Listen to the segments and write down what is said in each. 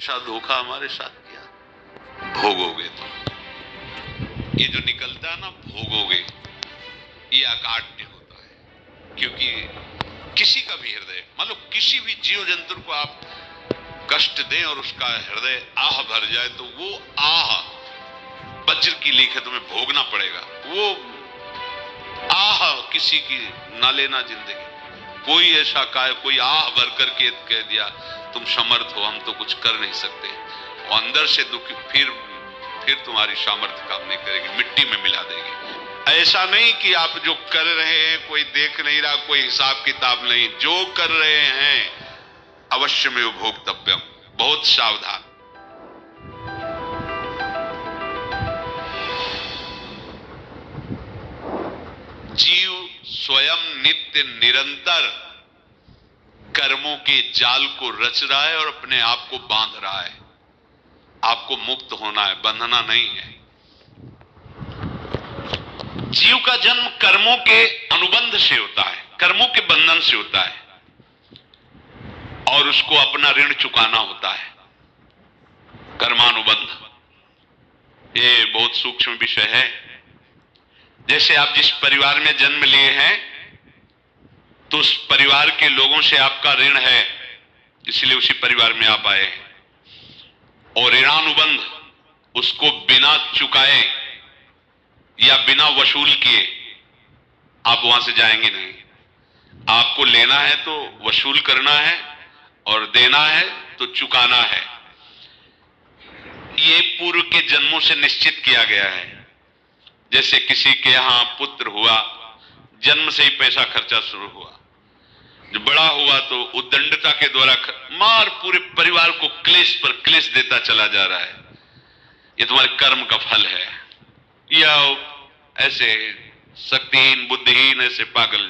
ऐसा धोखा हमारे साथ किया, भोगोगे तुम। ये जो निकलता है ना, भोगोगे, ये अकाट्य होता है। क्योंकि किसी का भी हृदय, मान लो किसी भी जीव जंतु को आप कष्ट दें और उसका हृदय आह भर जाए, तो वो आह वज्र की लीक है, तुम्हें भोगना पड़ेगा। वो आह किसी की ना लेना जिंदगी। कोई ऐसा कोई आह भर करके कह दिया तुम समर्थ हो, हम तो कुछ कर नहीं सकते, और अंदर से दुखी, फिर तुम्हारी सामर्थ्य काम नहीं करेगी, मिट्टी में मिला देगी। ऐसा नहीं कि आप जो कर रहे हैं कोई देख नहीं रहा, कोई हिसाब किताब नहीं, जो कर रहे हैं अवश्य में भोक्तव्यम। बहुत सावधान। जीव स्वयं नित्य निरंतर कर्मों के जाल को रच रहा है और अपने आप को बांध रहा है। आपको मुक्त होना है, बंधना नहीं है। जीव का जन्म कर्मों के अनुबंध से होता है, कर्मों के बंधन से होता है, और उसको अपना ऋण चुकाना होता है। कर्मानुबंध ये बहुत सूक्ष्म विषय है। जैसे आप जिस परिवार में जन्म लिए हैं, तो उस परिवार के लोगों से आपका ऋण है, इसलिए उसी परिवार में आप आए हैं। और ऋणानुबंध, उसको बिना चुकाए या बिना वसूल किए आप वहां से जाएंगे नहीं। आपको लेना है तो वसूल करना है, और देना है तो चुकाना है। ये पूर्व के जन्मों से निश्चित किया गया है। जैसे किसी के यहां पुत्र हुआ, जन्म से ही पैसा खर्चा शुरू हुआ, जो बड़ा हुआ तो उद्दंडता के द्वारा मार पूरे परिवार को क्लेश पर क्लेश देता चला जा रहा है। ये तुम्हारे कर्म का फल है। या ऐसे शक्तिहीन बुद्धिहीन ऐसे पागल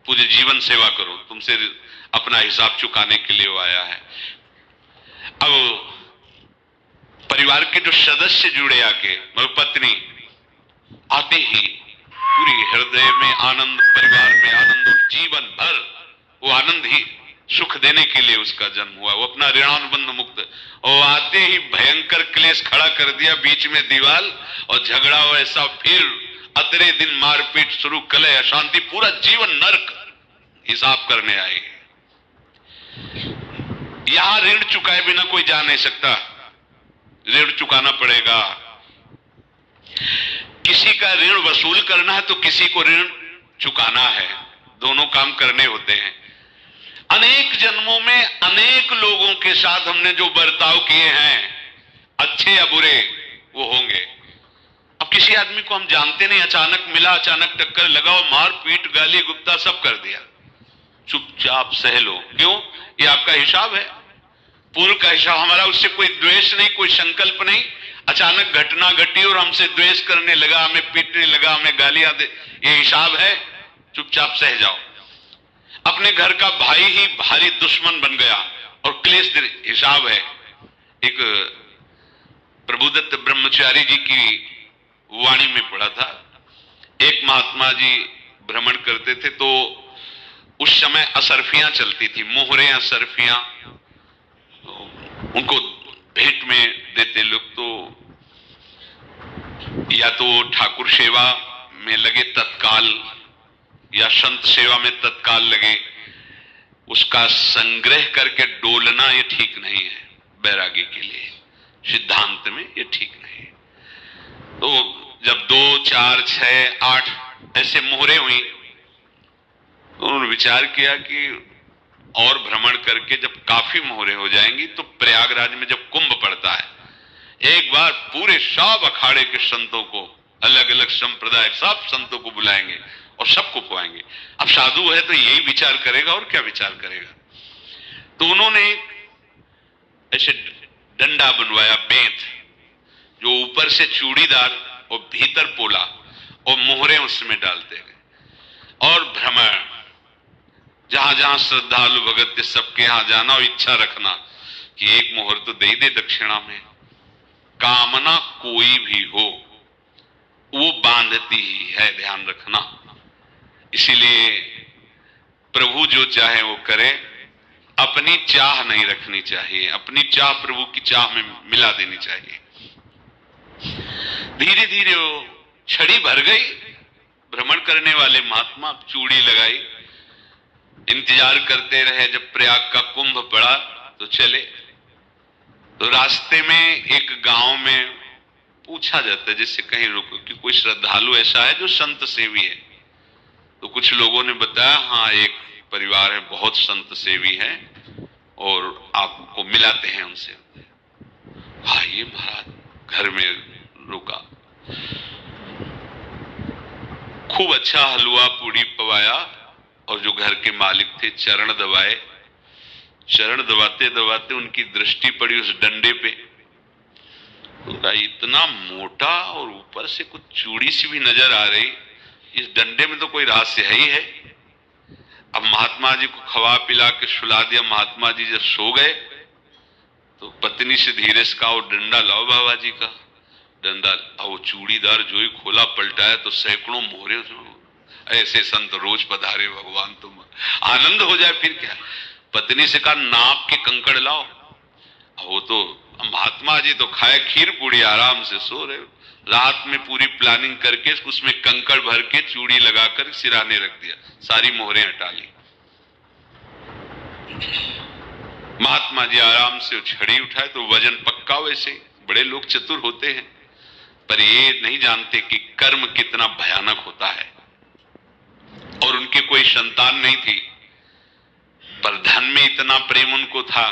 पूरे जीवन सेवा करो, तुमसे अपना हिसाब चुकाने के लिए वो आया है। अब परिवार के जो सदस्य जुड़े आके, मतलब पत्नी आते ही पूरी हृदय में आनंद, परिवार में आनंद, और जीवन भर वो आनंद ही सुख देने के लिए उसका जन्म हुआ। वो अपना ऋणानुबंध मुक्त, और आते ही भयंकर क्लेश खड़ा कर दिया, बीच में दीवाल और झगड़ा वैसा, फिर अतरे दिन मारपीट शुरू, कलह अशांति, पूरा जीवन नरक हिसाब करने आए। यहां ऋण चुकाए बिना कोई जा नहीं सकता, ऋण चुकाना पड़ेगा। किसी का ऋण वसूल करना है तो किसी को ऋण चुकाना है, दोनों काम करने होते हैं। अनेक जन्मों में अनेक लोगों के साथ हमने जो बर्ताव किए हैं, अच्छे या बुरे, वो होंगे। अब किसी आदमी को हम जानते नहीं, अचानक मिला, अचानक टक्कर लगा और मार पीट गाली गुप्ता सब कर दिया, चुपचाप सह लो। क्यों? ये आपका हिसाब है, पूर्व का हिसाब। हमारा उससे कोई द्वेष नहीं, कोई संकल्प नहीं। अचानक घटना घटी और हमसे द्वेष करने लगा, हमें पीटने लगा, हमें गालियां दे, ये हिसाब है, चुपचाप सह जाओ। अपने घर का भाई ही भारी दुश्मन बन गया और क्लेश, हिसाब है। एक प्रभुदत्त ब्रह्मचारी जी की वाणी में पढ़ा था, एक महात्मा जी भ्रमण करते थे, तो उस समय असरफियां चलती थी, मोहरे असरफियां, उनको भेंट में देते लोग। तो या तो ठाकुर सेवा में लगे तत्काल, या संत सेवा में तत्काल लगे, उसका संग्रह करके डोलना ये ठीक नहीं है। बैरागी के लिए सिद्धांत में ये ठीक नहीं है। तो जब 2, 4, 6, 8 ऐसे मोहरे हुई, तो उन्होंने विचार किया कि और भ्रमण करके जब काफी मोहरे हो जाएंगी तो प्रयागराज में जब कुंभ पड़ता है, एक बार पूरे सब अखाड़े के संतों को, अलग अलग संप्रदाय सब संतों को बुलाएंगे और सबको खुआएंगे। अब साधु है तो यही विचार करेगा, और क्या विचार करेगा। तो उन्होंने ऐसे डंडा बनवाया, बेंत, जो ऊपर से चूड़ीदार और भीतर पोला, और मोहरे उसमें डालते गए। और भ्रमण, जहां जहां श्रद्धालु भगत थे सबके यहां जाना और इच्छा रखना कि एक मोहर तो दे दे दक्षिणा में। कामना कोई भी हो वो बांधती ही है, ध्यान रखना। इसीलिए प्रभु जो चाहे वो करे, अपनी चाह नहीं रखनी चाहिए, अपनी चाह प्रभु की चाह में मिला देनी चाहिए। धीरे धीरे वो छड़ी भर गई। भ्रमण करने वाले महात्मा चूड़ी लगाई, इंतजार करते रहे। जब प्रयाग का कुंभ पड़ा तो चले। तो रास्ते में एक गांव में पूछा जाता है जिससे कहीं रुको कि कोई श्रद्धालु ऐसा है जो संत सेवी है। तो कुछ लोगों ने बताया हाँ एक परिवार है बहुत संत सेवी है और आपको मिलाते हैं उनसे। आइए महाराज घर में रुका, खूब अच्छा हलवा पूड़ी पवाया और जो घर के मालिक थे चरण दबाए। चरण दबाते दबाते उनकी दृष्टि पड़ी उस डंडे पे। तो इतना मोटा और ऊपर से कुछ चूड़ी सी भी नजर आ रही, इस डंडे में तो कोई रहस्य है ही है। अब महात्मा जी को खवा पिला के सुला दिया। महात्मा जी जब सो गए तो पत्नी से धीरे से कहा वो डंडा लाओ बाबा जी का। डंडा वो चूड़ीदार जो ही खोला पलटाया तो सैकड़ों मोहरे। ऐसे संत रोज पधारे भगवान, तुम आनंद हो जाए फिर क्या। पत्नी से कहा नाप के कंकड़ लाओ। वो तो महात्मा जी तो खाए खीर पूड़ी आराम से सो रहे। रात में पूरी प्लानिंग करके उसमें कंकड़ भर के चूड़ी लगाकर सिराने रख दिया, सारी मोहरें हटा ली। महात्मा जी आराम से छड़ी उठाए तो वजन पक्का। वैसे बड़े लोग चतुर होते हैं पर ये नहीं जानते कि कर्म कितना भयानक होता है। और उनकी कोई संतान नहीं थी पर धन में इतना प्रेम उनको था।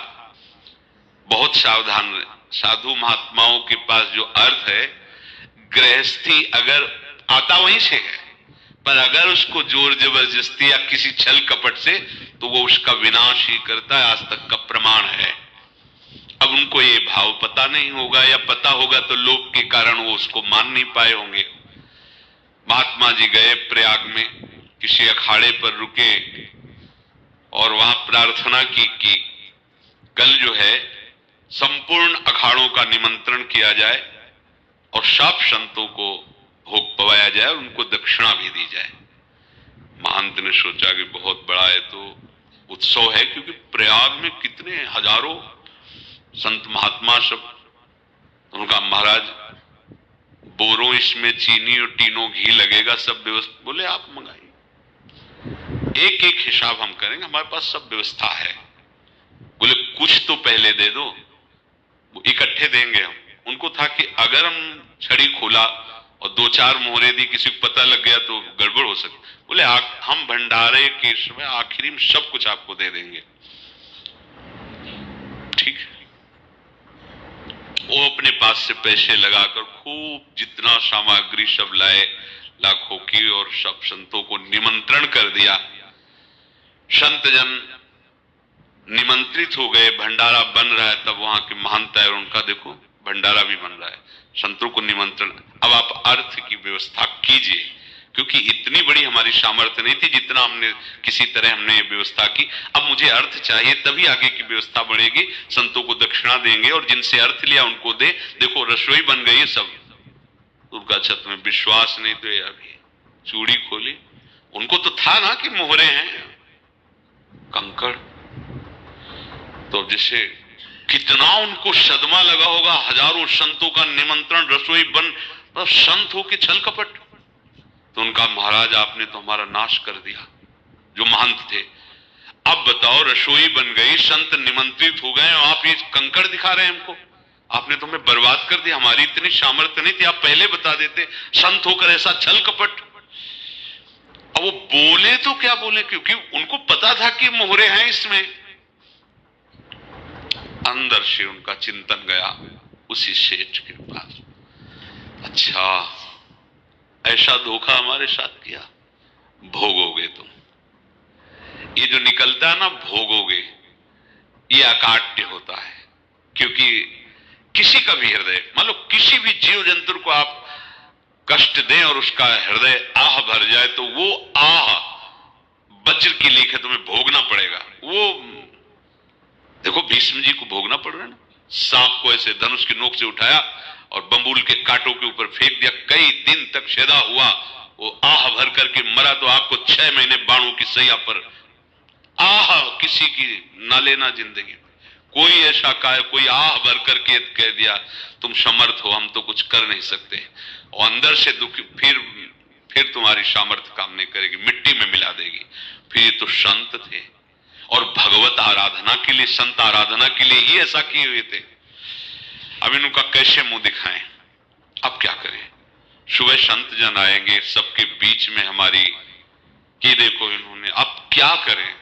बहुत सावधान रहे। साधु महात्माओं के पास जो अर्थ है, गृहस्थी अगर आता वहीं से है पर अगर उसको जोर जबरदस्ती या किसी छल कपट से तो वो उसका विनाश ही करता है। आज तक का प्रमाण है। अब उनको ये भाव पता नहीं होगा या पता होगा तो लोभ के कारण वो उसको मान नहीं पाए होंगे। महात्मा जी गए प्रयाग में, किसी अखाड़े पर रुके और वहां प्रार्थना की कि कल जो है संपूर्ण अखाड़ों का निमंत्रण किया जाए और सब संतों को भोग पवाया जाए और उनको दक्षिणा भी दी जाए। महंत ने सोचा कि बहुत बड़ा है तो उत्सव है, क्योंकि प्रयाग में कितने हजारों संत महात्मा सब। उनका महाराज बोरों इसमें चीनी और तीनों घी लगेगा, सब व्यवस्था। बोले आप मंगाइए, एक एक हिसाब हम करेंगे, हमारे पास सब व्यवस्था है। बोले कुछ तो पहले दे दो, वो इकट्ठे देंगे हम। उनको था कि अगर हम छड़ी खोला और दो चार मोहरे दी, किसी को पता लग गया तो गड़बड़ हो सकती। बोले हम भंडारे के समय आखिरी में सब कुछ आपको दे देंगे। ठीक है। वो अपने पास से पैसे लगाकर खूब जितना सामग्री सब लाए लाखों की और सब संतों को निमंत्रण कर दिया। संत जन निमंत्रित हो गए, भंडारा बन रहा है। तब वहां के महंत है और उनका देखो भंडारा भी बन रहा है, संतों को निमंत्रण। अब आप अर्थ की व्यवस्था कीजिए, क्योंकि इतनी बड़ी हमारी सामर्थ्य नहीं थी जितना हमने किसी तरह हमने ये व्यवस्था की। अब मुझे अर्थ चाहिए, तभी आगे की व्यवस्था बढ़ेगी। संतों को दक्षिणा देंगे और जिनसे अर्थ लिया उनको दे। देखो रसोई बन गई है सब। उनका छत में विश्वास नहीं तो ये अभी चूड़ी खोली। उनको तो था ना कि मोहरे हैं कंकड़। तो जैसे कितना उनको सदमा लगा होगा। हजारों संतों का निमंत्रण, रसोई बन, बस संत हो के छल कपट। तो उनका महाराज आपने तो हमारा नाश कर दिया, जो महंत थे। अब बताओ रसोई बन गई, संत निमंत्रित हो गए और आप ये कंकड़ दिखा रहे हैं हमको। आपने तो हमें बर्बाद कर दिया। हमारी इतनी सामर्थ्य नहीं थी, आप पहले बता देते। संत होकर ऐसा छल कपट। अब वो बोले तो क्या बोले, क्योंकि उनको पता था कि मोहरे हैं इसमें। अंदर से उनका चिंतन गया उसी सेठ के पास। अच्छा ऐसा धोखा हमारे साथ किया, भोगोगे तुम। ये जो निकलता है ना भोगोगे, ये अकाट्य होता है। क्योंकि किसी का भी हृदय, मान लो किसी भी जीव जंतु को आप कष्ट दें और उसका हृदय आह भर जाए तो वो आह वज्र की लीक है, तुम्हें भोगना पड़ेगा। वो देखो भीष्म जी को भोगना पड़ रहा है ना। सांप को ऐसे धनुष की नोक से उठाया और बंबूल के कांटों के ऊपर फेंक दिया, कई दिन तक शेदा हुआ, वो आह भर करके मरा। तो आपको 6 महीने बाणों की सैया पर आह किसी की ना लेना जिंदगी में। कोई ऐसा कोई आह भर करके कह दिया तुम समर्थ हो, हम तो कुछ कर नहीं सकते, और अंदर से दुखी, फिर तुम्हारी सामर्थ्य काम नहीं करेगी, मिट्टी में मिला देगी। फिर ये तो संत थे, और भगवत आराधना के लिए, संत आराधना के लिए ही ऐसा किए हुए थे। अब इनका कैसे मुंह दिखाएं? अब क्या करें? सुबह संत जन आएंगे, सबके बीच में हमारी, कि देखो इन्होंने, अब क्या करें?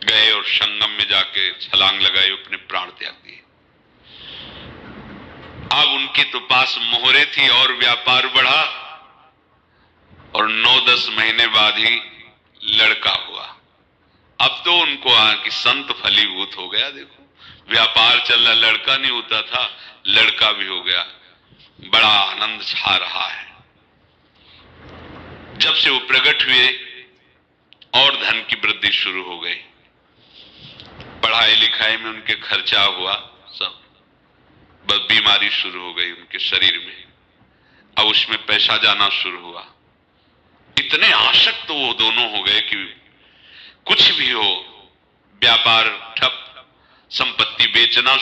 गए और संगम में जाके छलांग लगाई, अपने प्राण त्याग दिए। अब उनके तो पास मोहरे थी और व्यापार बढ़ा, और 9-10 महीने बाद ही लड़का हुआ। अब तो उनको कि संत फलीभूत हो गया, देखो व्यापार चल रहा, लड़का नहीं होता था, लड़का भी हो गया, बड़ा आनंद छा रहा है। जब से वो प्रकट हुए और धन की वृद्धि शुरू हो गई, पढ़ाई लिखाई में उनके खर्चा हुआ, सब बस बीमारी शुरू हो गई उनके शरीर में, अब उसमें पैसा जाना शुरू हुआ। इतने आसक्त तो वो दोनों हो गए कि कुछ भी हो, व्यापार ठप, संपत्ति बेचना